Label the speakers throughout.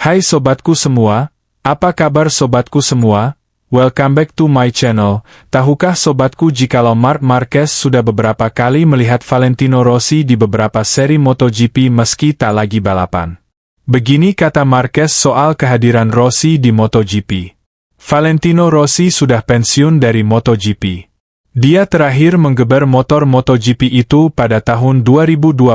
Speaker 1: Hai sobatku semua, apa kabar sobatku semua? Welcome back to my channel. Tahukah sobatku jikalau Marc Marquez sudah beberapa kali melihat Valentino Rossi di beberapa seri MotoGP meski tak lagi balapan? Begini kata Marquez soal kehadiran Rossi di MotoGP. Valentino Rossi sudah pensiun dari MotoGP. Dia terakhir menggeber motor MotoGP itu pada tahun 2021.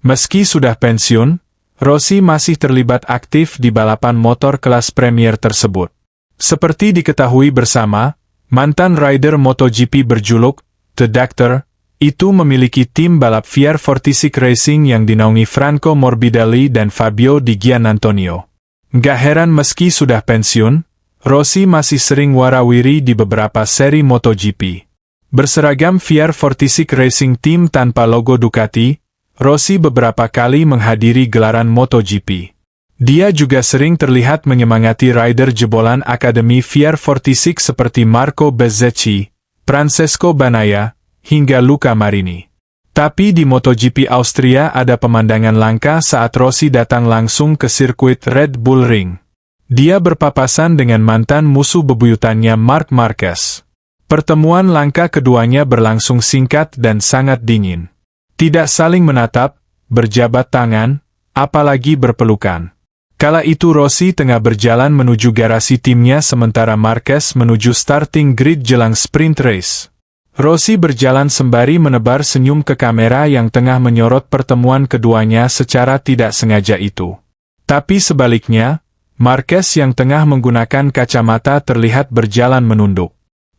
Speaker 1: Meski sudah pensiun, Rossi masih terlibat aktif di balapan motor kelas Premier tersebut. Seperti diketahui bersama, mantan rider MotoGP berjuluk The Doctor itu memiliki tim balap VR46 Racing yang dinaungi Franco Morbidelli dan Fabio Di Giannantonio. Gak heran meski sudah pensiun, Rossi masih sering warawiri di beberapa seri MotoGP. Berseragam VR46 Racing Team tanpa logo Ducati, Rossi beberapa kali menghadiri gelaran MotoGP. Dia juga sering terlihat menyemangati rider jebolan Akademi VR46 seperti Marco Bezzecchi, Francesco Bagnaia, hingga Luca Marini. Tapi di MotoGP Austria ada pemandangan langka saat Rossi datang langsung ke sirkuit Red Bull Ring. Dia berpapasan dengan mantan musuh bebuyutannya Marc Marquez. Pertemuan langka keduanya berlangsung singkat dan sangat dingin. Tidak saling menatap, berjabat tangan, apalagi berpelukan. Kala itu Rossi tengah berjalan menuju garasi timnya sementara Marquez menuju starting grid jelang sprint race. Rossi berjalan sembari menebar senyum ke kamera yang tengah menyorot pertemuan keduanya secara tidak sengaja itu. Tapi sebaliknya, Marquez yang tengah menggunakan kacamata terlihat berjalan menunduk.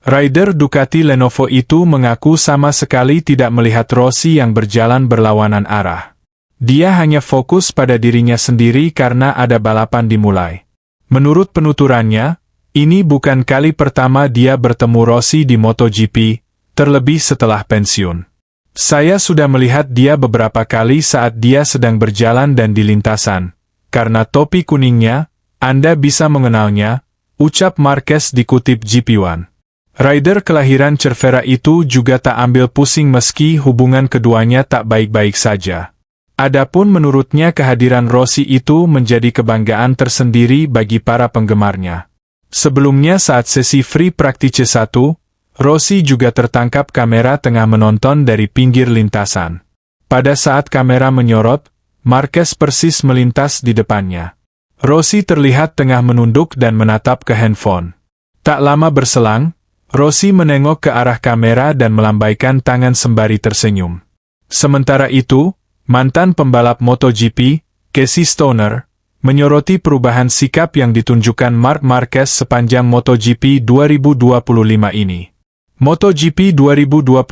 Speaker 1: Rider Ducati Lenovo itu mengaku sama sekali tidak melihat Rossi yang berjalan berlawanan arah. Dia hanya fokus pada dirinya sendiri karena ada balapan dimulai. Menurut penuturannya, ini bukan kali pertama dia bertemu Rossi di MotoGP, terlebih setelah pensiun. Saya sudah melihat dia beberapa kali saat dia sedang berjalan dan di lintasan. Karena topi kuningnya, Anda bisa mengenalnya, ucap Marquez dikutip GP1. Rider kelahiran Cervera itu juga tak ambil pusing meski hubungan keduanya tak baik-baik saja. Adapun menurutnya kehadiran Rossi itu menjadi kebanggaan tersendiri bagi para penggemarnya. Sebelumnya saat sesi free practice 1, Rossi juga tertangkap kamera tengah menonton dari pinggir lintasan. Pada saat kamera menyorot, Marquez persis melintas di depannya. Rossi terlihat tengah menunduk dan menatap ke handphone. Tak lama berselang, Rossi menengok ke arah kamera dan melambaikan tangan sembari tersenyum. Sementara itu, mantan pembalap MotoGP, Casey Stoner, menyoroti perubahan sikap yang ditunjukkan Marc Marquez sepanjang MotoGP 2025 ini. MotoGP 2025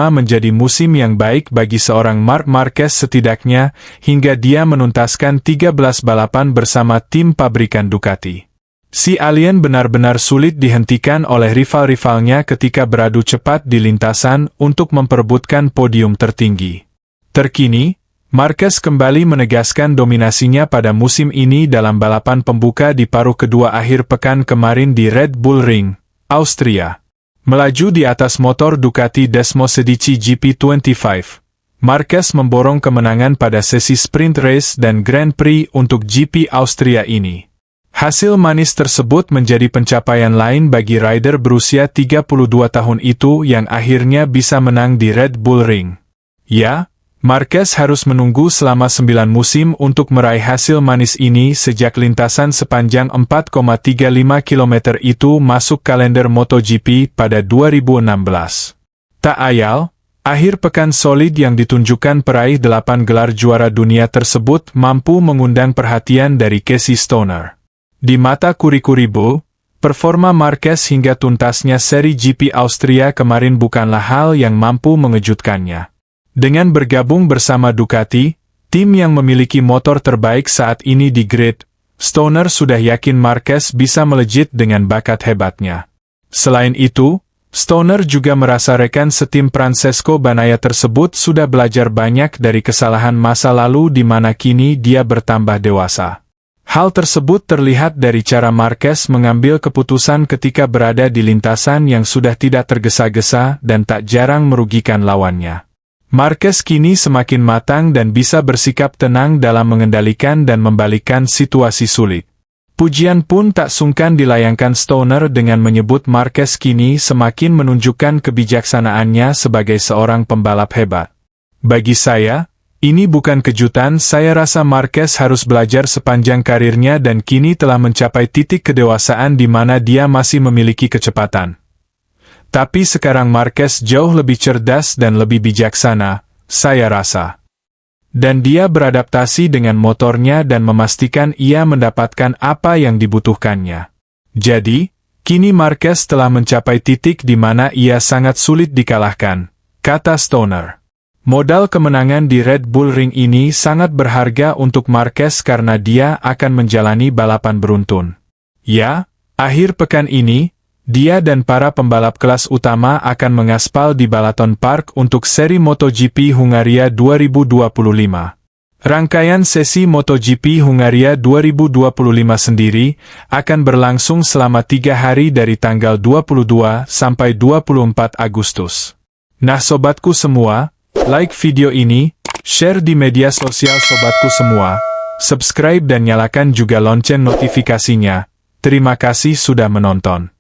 Speaker 1: menjadi musim yang baik bagi seorang Marc Marquez setidaknya hingga dia menuntaskan 13 balapan bersama tim pabrikan Ducati. Si alien benar-benar sulit dihentikan oleh rival-rivalnya ketika beradu cepat di lintasan untuk memperebutkan podium tertinggi. Terkini, Marquez kembali menegaskan dominasinya pada musim ini dalam balapan pembuka di paruh kedua akhir pekan kemarin di Red Bull Ring, Austria. Melaju di atas motor Ducati Desmosedici GP25, Marquez memborong kemenangan pada sesi sprint race dan Grand Prix untuk GP Austria ini. Hasil manis tersebut menjadi pencapaian lain bagi rider berusia 32 tahun itu yang akhirnya bisa menang di Red Bull Ring. Ya, Marquez harus menunggu selama 9 musim untuk meraih hasil manis ini sejak lintasan sepanjang 4,35 km itu masuk kalender MotoGP pada 2016. Tak ayal, akhir pekan solid yang ditunjukkan peraih 8 gelar juara dunia tersebut mampu mengundang perhatian dari Casey Stoner. Di mata Kurikuribo, performa Marquez hingga tuntasnya seri GP Austria kemarin bukanlah hal yang mampu mengejutkannya. Dengan bergabung bersama Ducati, tim yang memiliki motor terbaik saat ini di grid, Stoner sudah yakin Marquez bisa melejit dengan bakat hebatnya. Selain itu, Stoner juga merasa rekan setim Francesco Bagnaia tersebut sudah belajar banyak dari kesalahan masa lalu di mana kini dia bertambah dewasa. Hal tersebut terlihat dari cara Marquez mengambil keputusan ketika berada di lintasan yang sudah tidak tergesa-gesa dan tak jarang merugikan lawannya. Marquez kini semakin matang dan bisa bersikap tenang dalam mengendalikan dan membalikkan situasi sulit. Pujian pun tak sungkan dilayangkan Stoner dengan menyebut Marquez kini semakin menunjukkan kebijaksanaannya sebagai seorang pembalap hebat. Bagi saya, ini bukan kejutan. Saya rasa Marquez harus belajar sepanjang karirnya dan kini telah mencapai titik kedewasaan di mana dia masih memiliki kecepatan. Tapi sekarang Marquez jauh lebih cerdas dan lebih bijaksana, saya rasa. Dan dia beradaptasi dengan motornya dan memastikan ia mendapatkan apa yang dibutuhkannya. Jadi, kini Marquez telah mencapai titik di mana ia sangat sulit dikalahkan, kata Stoner. Modal kemenangan di Red Bull Ring ini sangat berharga untuk Marquez karena dia akan menjalani balapan beruntun. Ya, akhir pekan ini, dia dan para pembalap kelas utama akan mengaspal di Balaton Park untuk seri MotoGP Hungaria 2025. Rangkaian sesi MotoGP Hungaria 2025 sendiri akan berlangsung selama 3 hari dari tanggal 22 sampai 24 Agustus. Nah sobatku semua, like video ini, share di media sosial sobatku semua, subscribe dan nyalakan juga lonceng notifikasinya. Terima kasih sudah menonton.